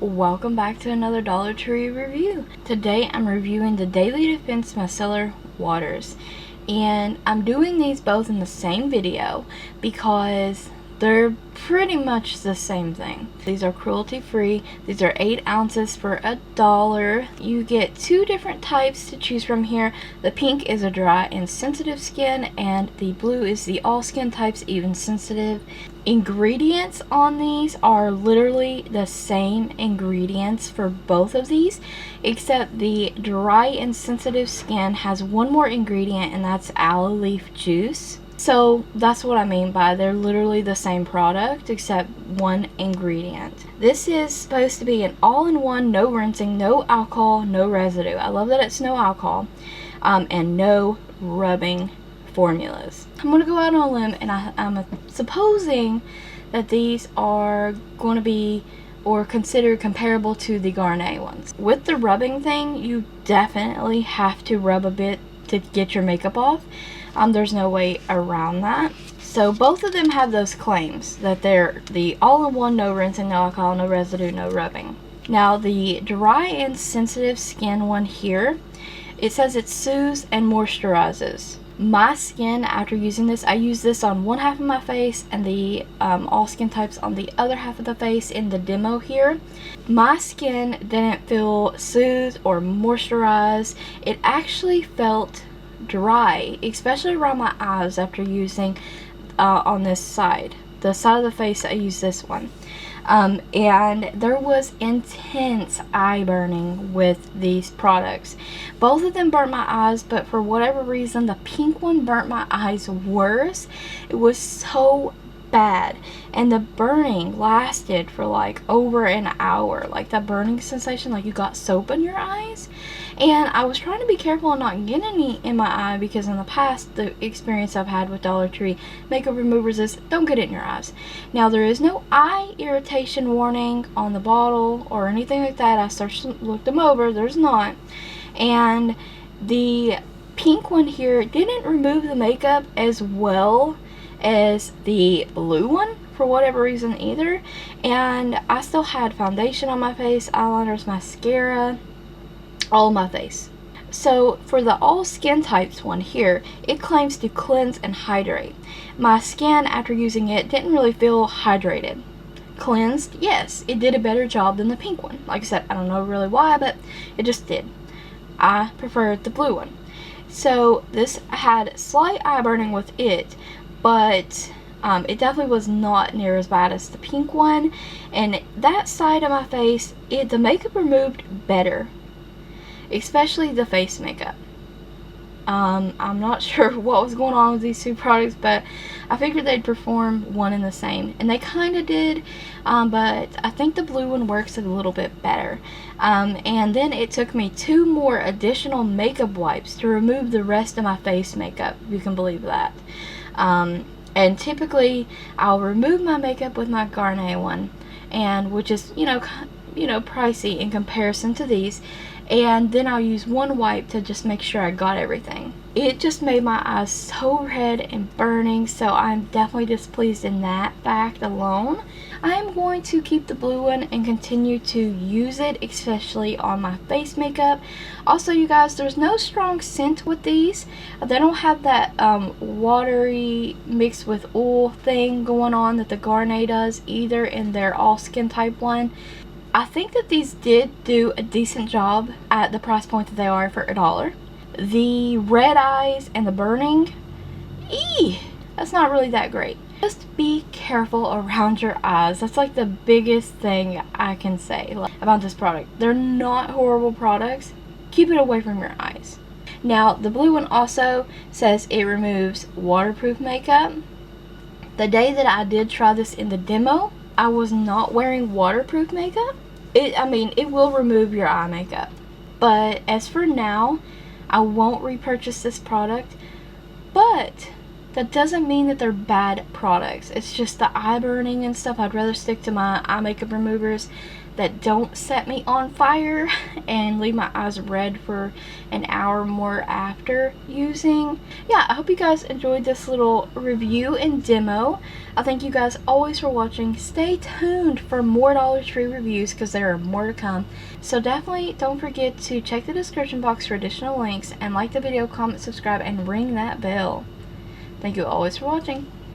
Welcome back to another Dollar Tree review. Today I'm reviewing the Daily Defense Micellar Waters, and I'm doing these both in the same video because they're pretty much the same thing. These are cruelty free. These are 8 ounces for $1. You get 2 different types to choose from here. The pink is a dry and sensitive skin, and the blue is the all skin types, even sensitive. Ingredients on these are literally the same ingredients for both of these, except the dry and sensitive skin has one more ingredient, and that's aloe leaf juice. So that's what I mean by they're literally the same product except one ingredient. This is supposed to be an all-in-one, no rinsing, no alcohol, no residue. I love that it's no alcohol, and no rubbing formulas. I'm going to go out on a limb, and I'm supposing that these are going to be or considered comparable to the Garnier ones. With the rubbing thing, you definitely have to rub a bit to get your makeup off. There's no way around that. So both of them have those claims that they're the all-in-one, no rinsing, no alcohol, no residue, no rubbing. Now the dry and sensitive skin one here, it says it soothes and moisturizes. My skin, after using this, I use this on one half of my face and the all skin types on the other half of the face in the demo here. My skin didn't feel soothed or moisturized. It actually felt dry, especially around my eyes after using on this side. The side of the face, I use this one. And there was intense eye burning with these products. Both of them burnt my eyes, but for whatever reason the pink one burnt my eyes worse. It was so bad, and the burning lasted for like over an hour, like that burning sensation like you got soap in your eyes. And I was trying to be careful and not get any in my eye, because in the past the experience I've had with Dollar Tree makeup removers is don't get it in your eyes. Now there is no eye irritation warning on the bottle or anything like that. I looked them over, there's not. And the pink one here didn't remove the makeup as well as the blue one for whatever reason either, and I still had foundation on my face, eyeliners, mascara, all on my face. So for the all skin types one here, it claims to cleanse and hydrate. My skin after using it didn't really feel hydrated. Cleansed, yes, it did a better job than the pink one. Like I said, I don't know really why, but it just did. I preferred the blue one. So this had slight eye burning with it, but it definitely was not near as bad as the pink one. And that side of my face, the makeup removed better, especially the face makeup. I'm not sure what was going on with these two products, but I figured they'd perform one and the same, and they kind of did, but I think the blue one works a little bit better. And then it took me 2 more additional makeup wipes to remove the rest of my face makeup. You can believe that. And typically I'll remove my makeup with my Garnier one, and which is pricey in comparison to these, and then I'll use one wipe to just make sure I got everything. It just made my eyes so red and burning, so I'm definitely displeased in that fact alone. I'm going to keep the blue one and continue to use it, especially on my face makeup. Also, you guys, there's no strong scent with these. They don't have that watery mixed with oil thing going on that the Garnier does either in their all skin type one. I think that these did do a decent job at the price point that they are for $1. The red eyes and the burning, that's not really that great. Just be careful around your eyes. That's like the biggest thing I can say about this product. They're not horrible products. Keep it away from your eyes. Now, the blue one also says it removes waterproof makeup. The day that I did try this in the demo, I was not wearing waterproof makeup. It will remove your eye makeup. But as for now, I won't repurchase this product. But that doesn't mean that they're bad products. It's just the eye burning and stuff. I'd rather stick to my eye makeup removers that don't set me on fire and leave my eyes red for an hour more after using. Yeah, I hope you guys enjoyed this little review and demo. I thank you guys always for watching. Stay tuned for more Dollar Tree reviews because there are more to come. So definitely don't forget to check the description box for additional links, and like the video, comment, subscribe, and ring that bell. Thank you always for watching.